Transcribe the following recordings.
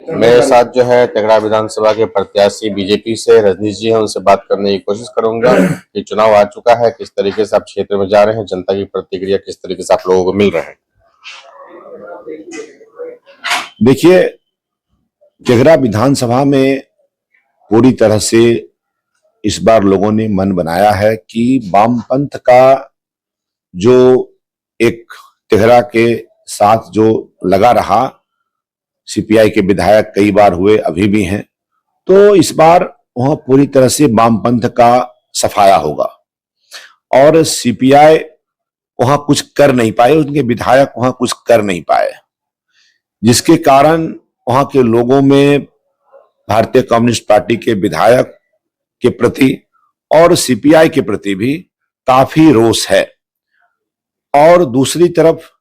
मेरे साथ जो है तेघड़ा विधानसभा के प्रत्याशी बीजेपी से रजनीश जी हैं, उनसे बात करने की कोशिश करूंगा कि चुनाव आ चुका है, किस तरीके से आप क्षेत्र में जा रहे हैं, जनता की प्रतिक्रिया किस तरीके से आप लोगों को मिल रहे हैं। देखिए, तेघड़ा विधानसभा में पूरी तरह से इस बार लोगों ने मन बनाया है कि वामपंथ का जो एक तेघड़ा के साथ जो लगा रहा, सीपीआई के विधायक कई बार हुए, अभी भी हैं, तो इस बार वहां पूरी तरह से वामपंथ का सफाया होगा। और सीपीआई वहां कुछ कर नहीं पाए, उनके विधायक वहां कुछ कर नहीं पाए, जिसके कारण वहां के लोगों में भारतीय कम्युनिस्ट पार्टी के विधायक के प्रति और सीपीआई के प्रति भी काफी रोष है। और दूसरी तरफ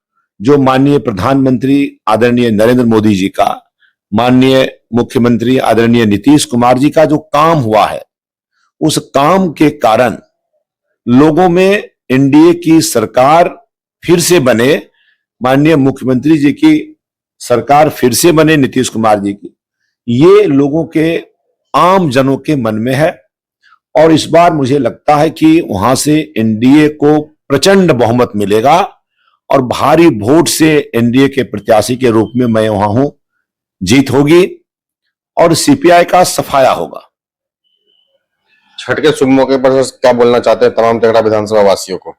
जो माननीय प्रधानमंत्री आदरणीय नरेंद्र मोदी जी का, माननीय मुख्यमंत्री आदरणीय नीतीश कुमार जी का जो काम हुआ है, उस काम के कारण लोगों में एनडीए की सरकार फिर से बने, माननीय मुख्यमंत्री जी की सरकार फिर से बने, नीतीश कुमार जी की, ये लोगों के, आम जनों के मन में है। और इस बार मुझे लगता है कि वहां से एनडीए को प्रचंड बहुमत मिलेगा और भारी वोट से एनडीए के प्रत्याशी के रूप में मैं वहां हूं, जीत होगी और सीपीआई का सफाया होगा। छठ के शुभ मौके पर क्या बोलना चाहते हैं तमाम तेघड़ा विधानसभा वासियों को?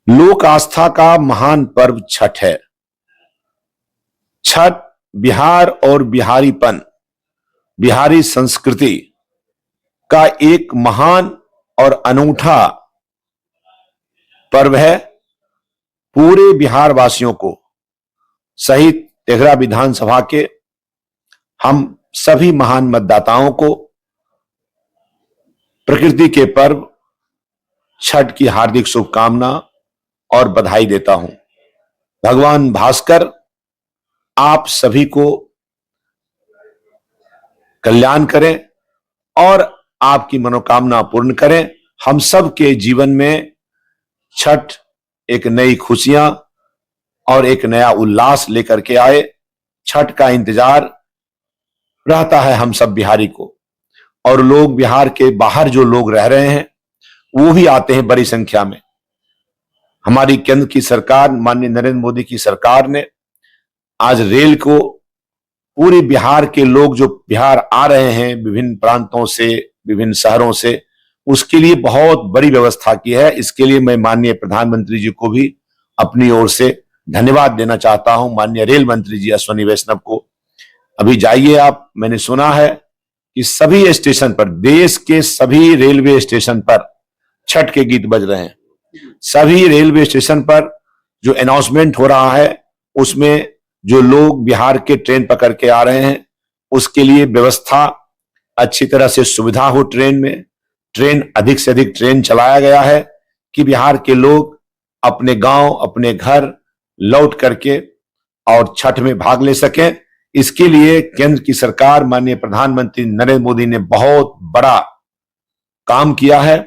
लोक आस्था का महान पर्व छठ है। छठ बिहार और बिहारीपन, बिहारी संस्कृति का एक महान और अनूठा पर्व है। पूरे बिहार वासियों को सहित तेघड़ा विधानसभा के हम सभी महान मतदाताओं को प्रकृति के पर्व छठ की हार्दिक शुभकामना और बधाई देता हूं। भगवान भास्कर आप सभी को कल्याण करें और आपकी मनोकामना पूर्ण करें। हम सब के जीवन में छठ एक नई खुशियां और एक नया उल्लास लेकर के आए। छठ का इंतजार रहता है हम सब बिहारी को, और लोग बिहार के बाहर जो लोग रह रहे हैं वो भी आते हैं बड़ी संख्या में। हमारी केंद्र की सरकार, माननीय नरेंद्र मोदी की सरकार ने आज रेल को, पूरे बिहार के लोग जो बिहार आ रहे हैं विभिन्न प्रांतों से, विभिन्न शहरों से, उसके लिए बहुत बड़ी व्यवस्था की है। इसके लिए मैं माननीय प्रधानमंत्री जी को भी अपनी ओर से धन्यवाद देना चाहता हूं। माननीय रेल मंत्री जी अश्विनी वैष्णव को, अभी जाइए आप, मैंने सुना है कि सभी स्टेशन पर, देश के सभी रेलवे स्टेशन पर छठ के गीत बज रहे हैं। सभी रेलवे स्टेशन पर जो अनाउंसमेंट हो रहा है उसमें जो लोग बिहार के ट्रेन पकड़ के आ रहे हैं उसके लिए व्यवस्था अच्छी तरह से सुविधा हो। ट्रेन में, ट्रेन अधिक से अधिक ट्रेन चलाया गया है कि बिहार के लोग अपने गांव, अपने घर लौट करके और छठ में भाग ले सकें। इसके लिए केंद्र की सरकार, माननीय प्रधानमंत्री नरेंद्र मोदी ने बहुत बड़ा काम किया है।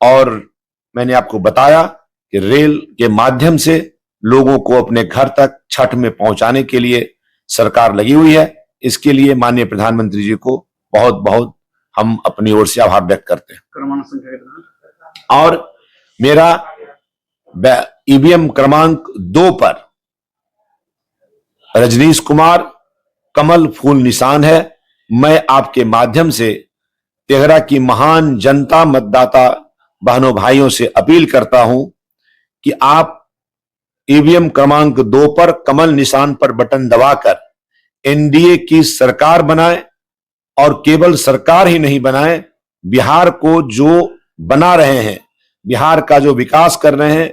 और मैंने आपको बताया कि रेल के माध्यम से लोगों को अपने घर तक छठ में पहुंचाने के लिए सरकार लगी हुई है। इसके लिए माननीय प्रधानमंत्री जी को बहुत बहुत हम अपनी ओर से आभार व्यक्त करते हैं। और मेरा ईवीएम क्रमांक 2 पर रजनीश कुमार कमल फूल निशान है। मैं आपके माध्यम से तेघड़ा की महान जनता, मतदाता बहनों भाइयों से अपील करता हूं कि आप ईवीएम क्रमांक 2 पर कमल निशान पर बटन दबाकर एनडीए की सरकार बनाएं, और केवल सरकार ही नहीं बनाएं, बिहार को जो बना रहे हैं, बिहार का जो विकास कर रहे हैं,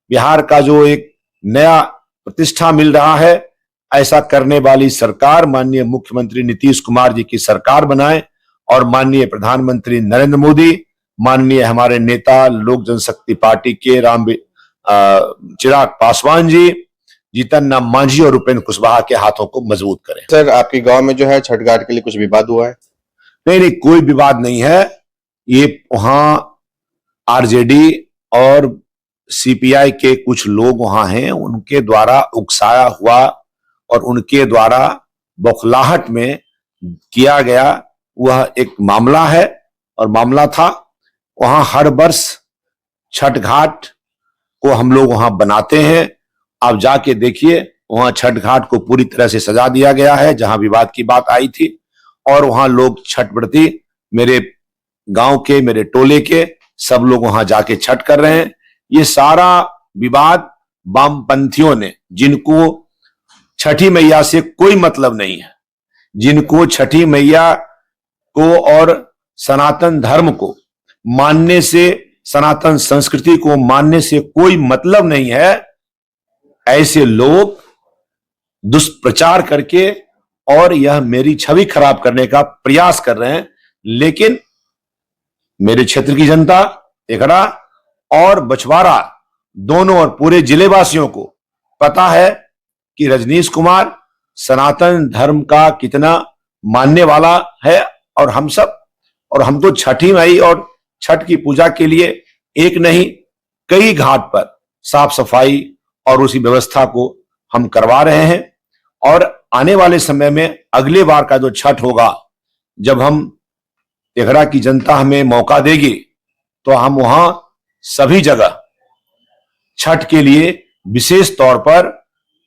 बिहार का जो एक नया प्रतिष्ठा मिल रहा है, ऐसा करने वाली सरकार माननीय मुख्यमंत्री नीतीश कुमार जी की सरकार बनाएं। और माननीय प्रधानमंत्री नरेंद्र मोदी, माननीय हमारे नेता लोक जनशक्ति पार्टी के चिराग पासवान जी, जीतन राम मांझी और उपेंद्र कुशवाहा के हाथों को मजबूत करें। सर, आपके गांव में जो है छठ घाट के लिए कुछ विवाद हुआ है? नहीं, कोई विवाद नहीं है। ये वहां आरजेडी और सीपीआई के कुछ लोग वहां हैं, उनके द्वारा उकसाया हुआ और उनके द्वारा बौखलाहट में किया गया वह एक मामला है और मामला था। वहां हर वर्ष छठ घाट को हम लोग वहां बनाते हैं। आप जाके देखिए, वहां छठ घाट को पूरी तरह से सजा दिया गया है जहां विवाद की बात आई थी, और वहां लोग छठ व्रती, मेरे गांव के, मेरे टोले के सब लोग वहां जाके छठ कर रहे हैं। ये सारा विवाद वामपंथियों ने, जिनको छठी मैया से कोई मतलब नहीं है, जिनको छठी मैया को और सनातन धर्म को मानने से, सनातन संस्कृति को मानने से कोई मतलब नहीं है, ऐसे लोग दुष्प्रचार करके और यह मेरी छवि खराब करने का प्रयास कर रहे हैं। लेकिन मेरे क्षेत्र की जनता, तेघड़ा और बछवाड़ा दोनों और पूरे जिले वासियों को पता है कि रजनीश कुमार सनातन धर्म का कितना मानने वाला है, और हम तो छठी माई और छठ की पूजा के लिए एक नहीं कई घाट पर साफ सफाई और उसी व्यवस्था को हम करवा रहे हैं। और आने वाले समय में अगले बार का जो छठ होगा, जब हम तेघड़ा की जनता हमें मौका देगी, तो हम वहां सभी जगह छठ के लिए विशेष तौर पर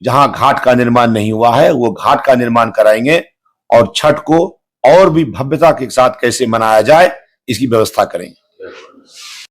जहां घाट का निर्माण नहीं हुआ है वो घाट का निर्माण कराएंगे, और छठ को और भी भव्यता के साथ कैसे मनाया जाए इसकी व्यवस्था करेंगे।